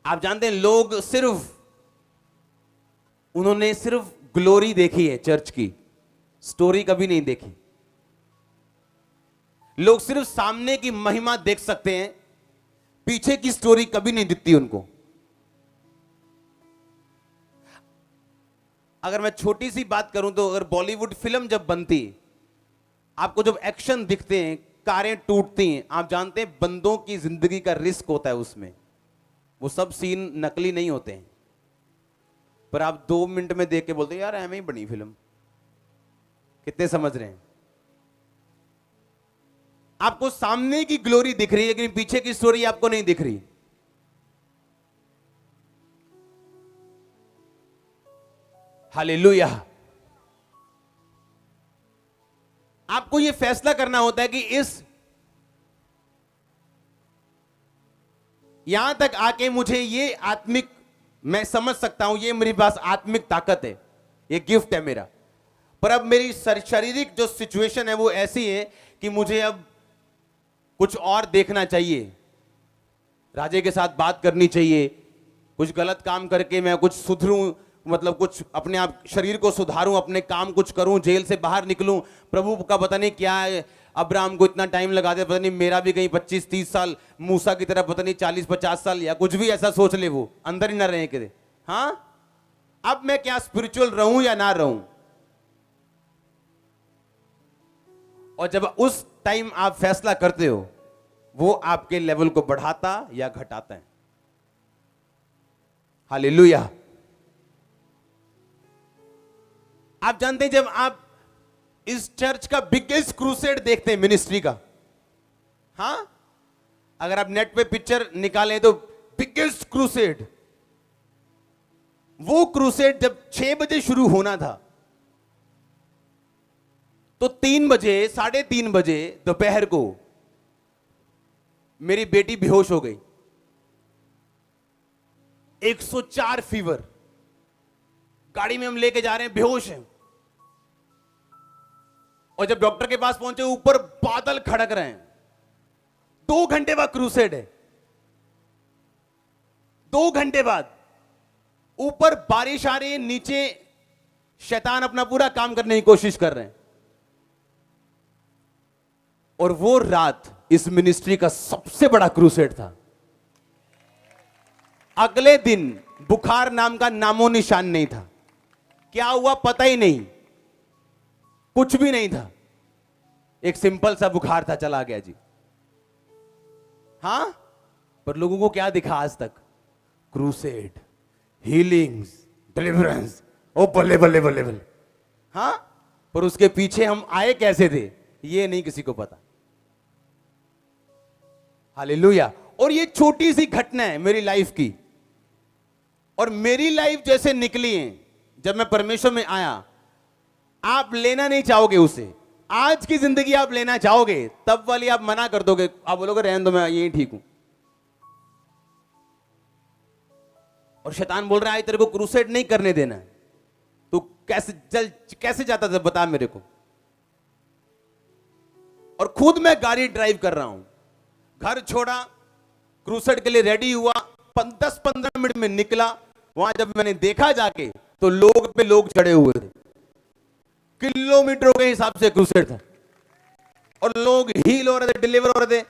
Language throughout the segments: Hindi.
आप जानते हैं लोग उन्होंने सिर्फ ग्लोरी देखी है चर्च की, स्टोरी कभी नहीं देखी। लोग सिर्फ सामने की महिमा देख सकते हैं, पीछे की स्टोरी कभी नहीं दिखती उनको। अगर मैं छोटी सी बात करूं तो अगर बॉलीवुड फिल्म जब बनती, आपको जब एक्शन दिखते हैं, कारें टूटती हैं, आप जानते हैं बंदों की जिंदगी का रिस्क होता है उसमें। वो सब सीन नकली नहीं होते हैं, पर आप 2 मिनट में देख के बोलते हैं यार ऐਵੇਂ ही बनी फिल्म। कितने समझ रहे हैं? आपको सामने की ग्लोरी दिख रही है लेकिन पीछे की स्टोरी आपको नहीं दिख रही। हालेलुया। आपको यह फैसला करना होता है कि यहां तक आके मुझे ये आत्मिक, मैं समझ सकता हूं ये मेरे पास आत्मिक ताकत है, ये गिफ्ट है मेरा, पर अब मेरी शारीरिक जो सिचुएशन है वो ऐसी है कि मुझे अब कुछ और देखना चाहिए। राजे के साथ बात करनी चाहिए, कुछ गलत काम करके मैं कुछ सुधरूं, मतलब कुछ अपने आप शरीर को सुधारूं, अपने काम कुछ करूं, जेल से बाहर निकलूं। प्रभु का पता नहीं क्या है, अब्राहम को इतना टाइम लगा दे, पता नहीं मेरा भी कहीं 25-30 साल, मूसा की तरह पता नहीं 40-50 साल, या कुछ भी ऐसा सोच ले, वो अंदर ही ना रहे कि हाँ अब मैं क्या स्पिरिचुअल रहूं या ना रहूं। और जब उस टाइम आप फैसला करते हो, वो आपके लेवल को बढ़ाता या घटाता है। हालेलुया। आप जानते हैं जब आप इस चर्च का बिगेस्ट क्रूसेड देखते हैं मिनिस्ट्री का, हां अगर आप नेट पे पिक्चर निकालें तो बिगेस्ट क्रूसेड, वो क्रूसेड जब 6 बजे शुरू होना था तो 3 बजे, 3:30 बजे दोपहर को मेरी बेटी बेहोश हो गई, 104 फीवर, गाड़ी में हम लेके जा रहे हैं, बेहोश है। और जब डॉक्टर के पास पहुंचे ऊपर बादल खड़क रहे हैं। 2 घंटे बाद क्रूसेड है, 2 घंटे बाद ऊपर बारिश आ रही है, नीचे शैतान अपना पूरा काम करने की कोशिश कर रहे हैं। और वो रात इस मिनिस्ट्री का सबसे बड़ा क्रूसेड था। अगले दिन बुखार नाम का नामो निशान नहीं था, क्या हुआ पता ही नहीं, कुछ भी नहीं था, एक सिंपल सा बुखार था, चला गया जी। हां पर लोगों को क्या दिखा आज तक? क्रूसेड, हीलिंग्स, डिलीवरेंस, ओ बल्ले बल्ले बल्ले बल्ले। हां पर उसके पीछे हम आए कैसे थे ये नहीं किसी को पता। हालेलुया। और ये छोटी सी घटना है मेरी लाइफ की, और मेरी लाइफ जैसे निकली है जब मैं परमेश्वर में आया, आप लेना नहीं चाहोगे उसे। आज की जिंदगी आप लेना चाहोगे, तब वाली आप मना कर दोगे, आप बोलोगे रहने दो, मैं यही ठीक हूं। और शैतान बोल रहा है तेरे को क्रूसेड नहीं करने देना, तो कैसे जाता था बता मेरे को। और खुद मैं गाड़ी ड्राइव कर रहा हूं, घर छोड़ा, क्रूसेड के लिए रेडी हुआ, 10-15 मिनट में निकला। वहां जब मैंने देखा जाके तो लोग पे लोग चढ़े हुए थे, किलोमीटरों के हिसाब से क्रूसेड था, और लोग हील हो रहे थे, डिलीवर हो रहे थे।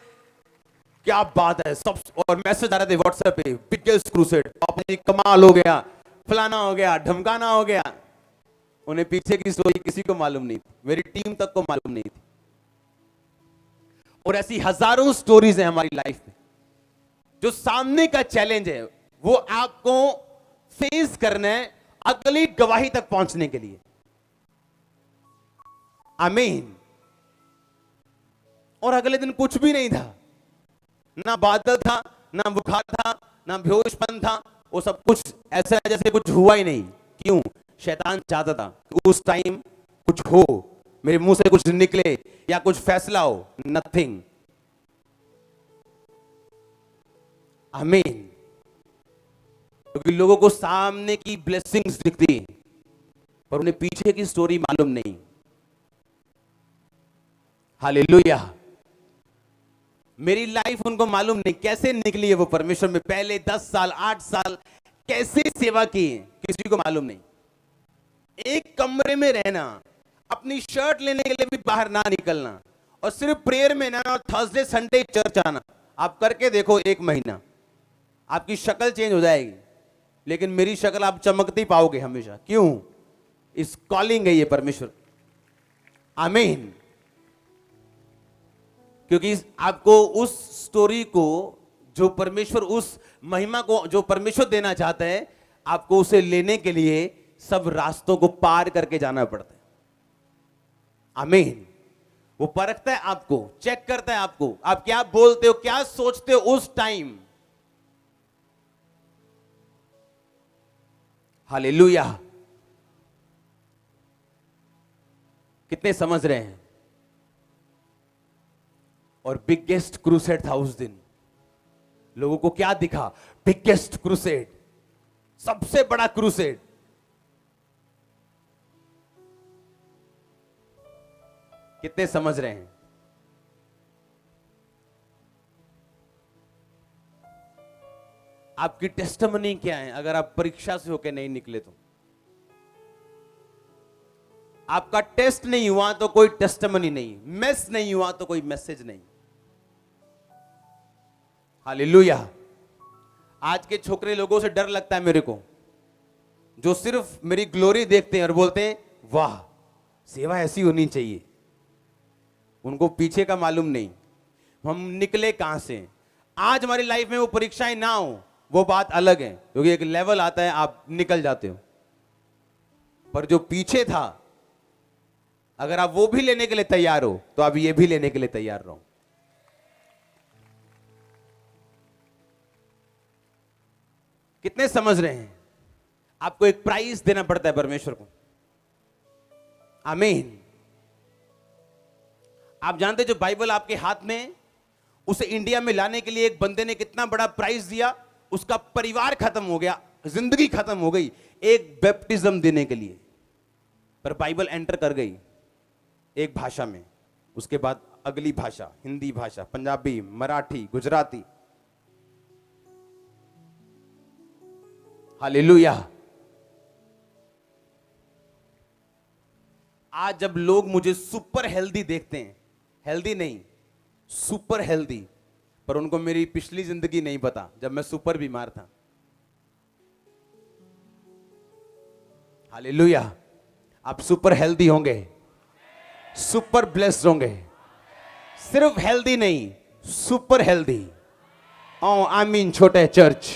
क्या बात है सब, और मैसेज आ रहे थे व्हाट्सएप पे, बिगेस्ट क्रूसेड, अपनी कमाल हो गया, फलाना हो गया, ढमकाना हो गया। उन्हें पीछे की स्टोरी किसी को मालूम नहीं थी, मेरी टीम तक को मालूम नहीं थी। और ऐसी हजारों स्टोरीज हैं हमारी लाइफ में। जो सामने का चैलेंज है वो आपको फेस करना है अगली गवाही तक पहुंचने के लिए। आमीन। और अगले दिन कुछ भी नहीं था, ना बादल था, ना बुखार था, ना बेहोशपन था, वो सब कुछ ऐसा जैसे कुछ हुआ ही नहीं। क्यों? शैतान चाहता था उस टाइम कुछ हो, मेरे मुंह से कुछ निकले या कुछ फैसला हो। नथिंग। आमीन। क्योंकि लोगों को सामने की ब्लेसिंग्स दिखती पर उन्हें पीछे की स्टोरी मालूम नहीं। हालेलुया। मेरी लाइफ उनको मालूम नहीं कैसे निकली है वो परमेश्वर में, पहले 10 साल 8 साल कैसे सेवा की है, किसी को मालूम नहीं। एक कमरे में रहना, अपनी शर्ट लेने के लिए भी बाहर ना निकलना, और सिर्फ प्रेयर में ना, और थर्सडे संडे चर्च आना। आप करके देखो 1 महीना, आपकी शक्ल चेंज हो जाएगी, लेकिन मेरी शक्ल आप चमकती पाओगे हमेशा। क्यों? इस कॉलिंग है ये परमेश्वर। आमीन। क्योंकि आपको उस स्टोरी को जो परमेश्वर, उस महिमा को जो परमेश्वर देना चाहता है, आपको उसे लेने के लिए सब रास्तों को पार करके जाना पड़ता है। आमीन। वो परखता है आपको, चेक करता है आपको, आप क्या बोलते हो, क्या सोचते हो उस टाइम। हालेलुया। कितने समझ रहे हैं? और बिगेस्ट क्रूसेड था उस दिन। लोगों को क्या दिखा? बिगेस्ट क्रूसेड, सबसे बड़ा क्रूसेड। कितने समझ रहे हैं? आपकी टेस्टिमनी क्या है अगर आप परीक्षा से होकर नहीं निकले तो? आपका टेस्ट नहीं हुआ तो कोई टेस्टिमनी नहीं, मेस नहीं हुआ तो कोई मैसेज नहीं। हालेलुया। आज के छोकरे लोगों से डर लगता है मेरे को, जो सिर्फ मेरी ग्लोरी देखते हैं और बोलते हैं वाह सेवा ऐसी होनी चाहिए। उनको पीछे का मालूम नहीं, हम निकले कहां से। आज हमारी लाइफ में वो परीक्षाएं ना हो, वो बात अलग है, क्योंकि एक लेवल आता है आप निकल जाते हो। पर जो पीछे था, अगर आप वो भी लेने के लिए तैयार हो तो आप ये भी लेने के लिए तैयार रहो। कितने समझ रहे हैं? आपको एक प्राइस देना पड़ता है परमेश्वर को। आमीन। आप जानते जो बाइबल आपके हाथ में, उसे इंडिया में लाने के लिए एक बंदे ने कितना बड़ा प्राइस दिया। उसका परिवार खत्म हो गया, जिंदगी खत्म हो गई एक बैप्टिज्म देने के लिए, पर बाइबल एंटर कर गई एक भाषा में, उसके बाद अगली भाषा, हिंदी भाषा, पंजाबी, मराठी, गुजराती। हालेलुया। आज जब लोग मुझे सुपर हेल्दी देखते हैं, हेल्दी नहीं सुपर हेल्दी, पर उनको मेरी पिछली जिंदगी नहीं पता जब मैं सुपर बीमार था। हालेलुया। आप सुपर हेल्दी होंगे, सुपर ब्लेस्ड होंगे, सिर्फ हेल्दी नहीं सुपर हेल्दी। ओ आमीन। छोटे चर्च,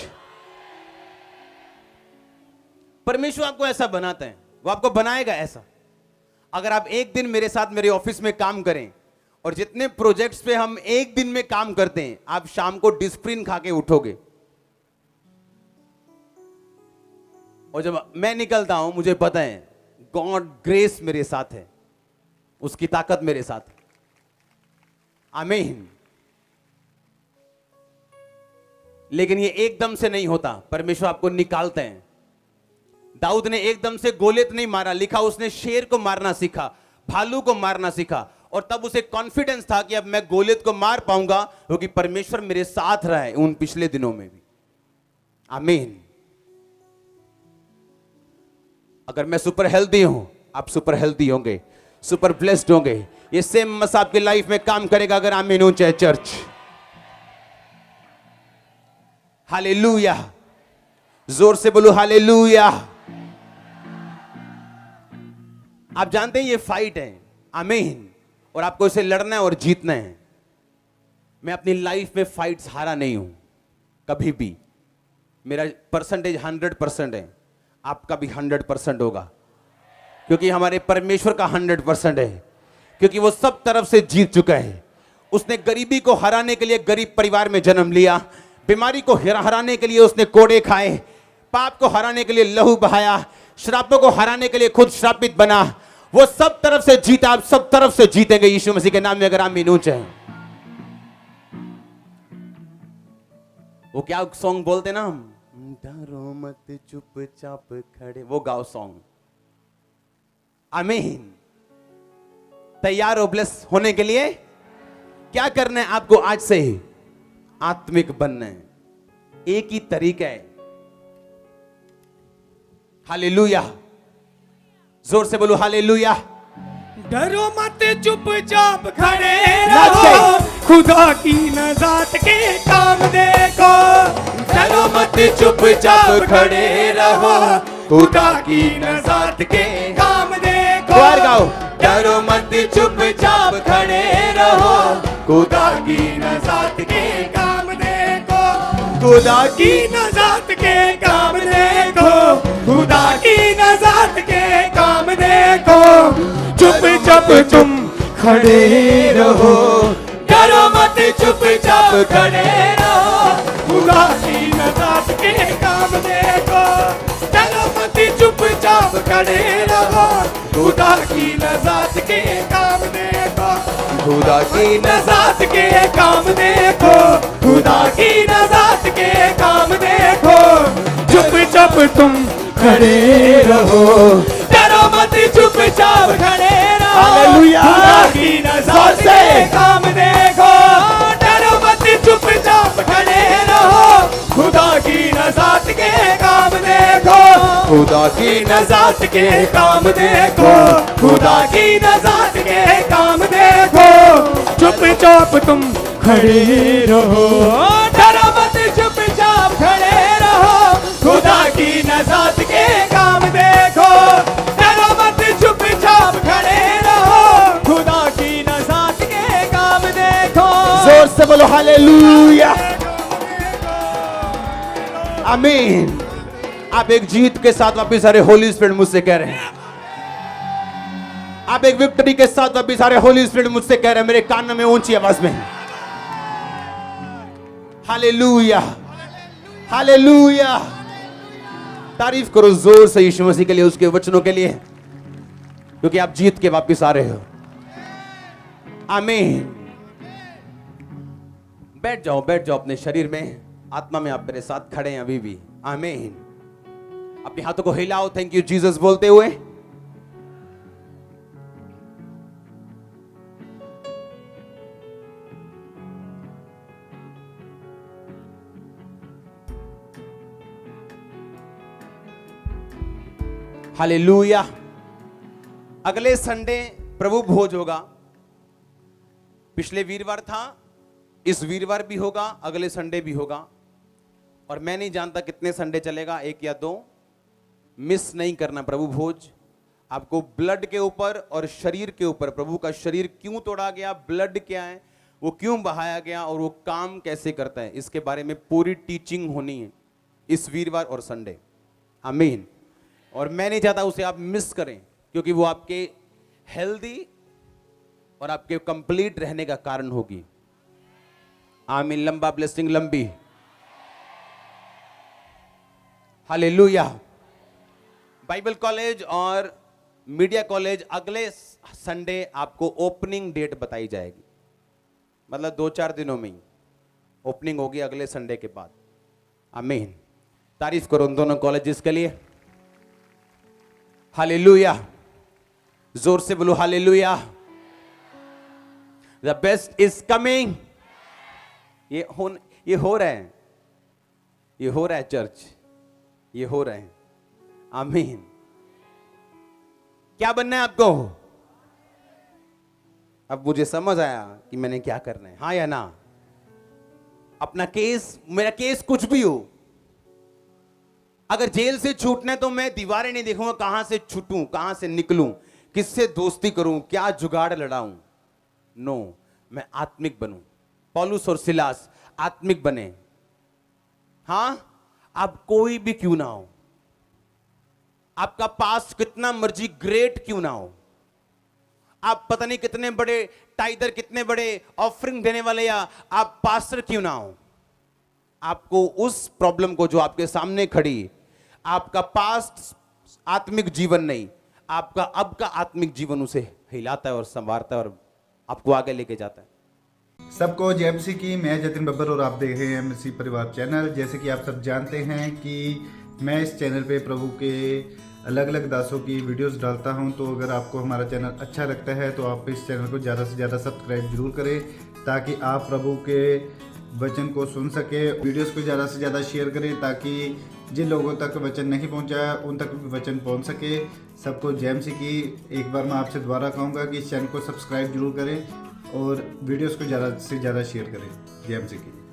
परमेश्वर आपको ऐसा बनाता है, वो आपको बनाएगा ऐसा। अगर आप एक दिन मेरे साथ मेरे ऑफिस में काम करें, और जितने प्रोजेक्ट्स पे हम एक दिन में काम करते हैं, आप शाम को डिस्प्रिन खा के उठोगे। और जब मैं निकलता हूं, मुझे पता है गॉड ग्रेस मेरे साथ है, उसकी ताकत मेरे साथ है। आमीन। लेकिन ये एकदम से नहीं होता, परमेश्वर आपको निकालते हैं। दाऊद ने एकदम से गोलियत नहीं मारा, लिखा उसने शेर को मारना सीखा, भालू को मारना सीखा, और तब उसे कॉन्फिडेंस था कि अब मैं गोलियत को मार पाऊंगा, क्योंकि परमेश्वर मेरे साथ रहा है उन पिछले दिनों में भी। आमीन। अगर मैं सुपर हेल्दी हूं, आप सुपर हेल्दी होंगे, सुपर ब्लेस्ड होंगे। ये सेम मस आपकी लाइफ में काम करेगा अगर आमीन ऊंचे चर्च। हालेलुया। जोर से बोलो हालेलुया। आप जानते हैं ये फाइट है। आमीन। और आपको इसे लड़ना है और जीतना है। मैं अपनी लाइफ में फाइट्स हारा नहीं हूं कभी भी। मेरा परसेंटेज 100% है, आपका भी 100% होगा, क्योंकि हमारे परमेश्वर का 100% है, क्योंकि वो सब तरफ से जीत चुका है। उसने गरीबी को हराने के लिए गरीब परिवार में जन्म लिया, बीमारी को हराने के लिए उसने कोड़े खाए, पाप को हराने के लिए लहू बहाया, श्रापों को हराने के लिए खुद श्रापित बना। वो सब तरफ से जीता, आप सब तरफ से जीतेंगे यीशु मसीह के नाम में अगर आमीन ऊंचे हैं। वो क्या सॉन्ग बोलते ना हम, डरो मत चुपचाप खड़े, वो गाओ सॉन्ग। आमीन। तैयार हो ब्लेस होने के लिए? क्या करना है आपको आज से ही? आत्मिक बनना है। एक ही तरीका है। हालेलुया, जोर से बोलो हालेलुया। डरो मत चुपचाप खड़े रहो, खुदा की नजात के काम देखो। डरो मत चुपचाप खड़े रहो, खुदा की नजात के काम देखो। बाहर गाओ। डरो मत चुपचाप खड़े रहो, खुदा की नजात के काम देखो, खुदा की नजात के काम देखो, खुदा की नजात के काम देखो। चुपचाप तुम खड़े रहो, डरो मत चुपचाप खड़े रहो, खुदा की नजात के काम देखो। डरो मत चुपचाप खड़े रहो, खुदा की नजात के काम देखो, खुदा की नजात के काम देखो, खुदा की नजात के काम देखो। चुपचाप तुम खड़े रहो, डरो मत चुपचाप खड़े रहो, हालेलुया। खुदा की नजात के काम देखो। डरो मत चुपचाप खड़े रहो, खुदा की नजात के काम देखो, खुदा की नजात के काम देखो, खुदा की नजात के काम देखो। चुपचाप तुम खड़े रहो, डरो मत चुपचाप खड़े रहो, खुदा की नजात के काम देखो। डरो मत चुपचाप खड़े रहो, खुदा की नजात के काम देखो। जोर से बोलो हालेलुया, आमीन। आप एक जीत के साथ वापिस आ रहे, होली स्पिरिट मुझसे कह रहे हैं। आप एक विक्ट्री के साथ वापिस आ रहे, होली स्पिरिट मुझसे कह रहे हैं मेरे कान में ऊंची आवाज में। Hallelujah, hallelujah. तारीफ करो जोर से यीशु मसीह के लिए, उसके वचनों के लिए, क्योंकि आप जीत के वापिस आ रहे हो। आमीन। बैठ जाओ अपने शरीर में, आत्मा में आप मेरे साथ खड़े हैं अभी भी। आमीन। अपने हाथों को हिलाओ, थैंक यू जीसस बोलते हुए। हालेलुया। अगले संडे प्रभु भोज होगा। पिछले वीरवार था, इस वीरवार भी होगा, अगले संडे भी होगा। और मैं नहीं जानता कितने संडे चलेगा, 1 या 2। मिस नहीं करना प्रभु भोज। आपको ब्लड के ऊपर और शरीर के ऊपर, प्रभु का शरीर क्यों तोड़ा गया, ब्लड क्या है, वो क्यों बहाया गया और वो काम कैसे करता है, इसके बारे में पूरी टीचिंग होनी है इस वीरवार और संडे। आमीन। और मैं नहीं चाहता उसे आप मिस करें, क्योंकि वो आपके हेल्दी और आपके कंप्लीट रहने का कारण होगी। आमीन। लंबा ब्लेसिंग लंबी। हालेलुया। बाइबल कॉलेज और मीडिया कॉलेज अगले संडे आपको ओपनिंग डेट बताई जाएगी, मतलब 2-4 दिनों में ही ओपनिंग होगी, अगले संडे के बाद। आमीन। तारीफ करो उन दोनों कॉलेजेस के लिए। हालेलुया। जोर से बोलो hallelujah. The best is coming. ये हो रहा है, ये हो रहा है चर्च, ये हो रहा है। आमीन। क्या बनना है आपको? अब मुझे समझ आया कि मैंने क्या करना है, हाँ या ना। अपना केस, मेरा केस कुछ भी हो, अगर जेल से छूटना है तो मैं दीवारें नहीं देखूंगा, कहां से छूटूं, कहां से निकलूं, किससे दोस्ती करूं, क्या जुगाड़ लड़ाऊं। नो, मैं आत्मिक बनूं। पौलुस और सिलास आत्मिक बने। हां, आप कोई भी क्यों ना हो, आपका पास्ट कितना मर्जी ग्रेट क्यों ना हो, आप पता नहीं कितने बड़े टाइदर, कितने बड़े ऑफरिंग देने वाले, या आप पास्टर क्यों ना हो, आपको उस प्रॉब्लम को जो आपके सामने खड़ी, आपका पास्ट आत्मिक जीवन नहीं, आपका अब का आत्मिक जीवन उसे हिलाता है और संवारता है और आपको आगे लेके जाता है। सबको जय मसीह की। मैं जतिन बब्बर और आप देख रहे हैं मसीह परिवार चैनल। जैसे कि आप सब जानते हैं कि मैं इस चैनल पे प्रभु के अलग अलग दासों की वीडियोस डालता हूं। तो अगर आपको हमारा चैनल अच्छा लगता है तो आप इस चैनल को ज़्यादा से ज़्यादा सब्सक्राइब जरूर करें, ताकि आप प्रभु के वचन को सुन सके। वीडियोस को ज़्यादा से ज़्यादा शेयर करें, ताकि जिन लोगों तक वचन नहीं पहुंचा उन तक भी वचन पहुंच सके। सबको जय मसीह की। एक बार मैं आपसे दोबारा कहूँगा कि इस चैनल को सब्सक्राइब जरूर करें और वीडियोस को ज़्यादा से ज़्यादा शेयर करें। जय मसीह की।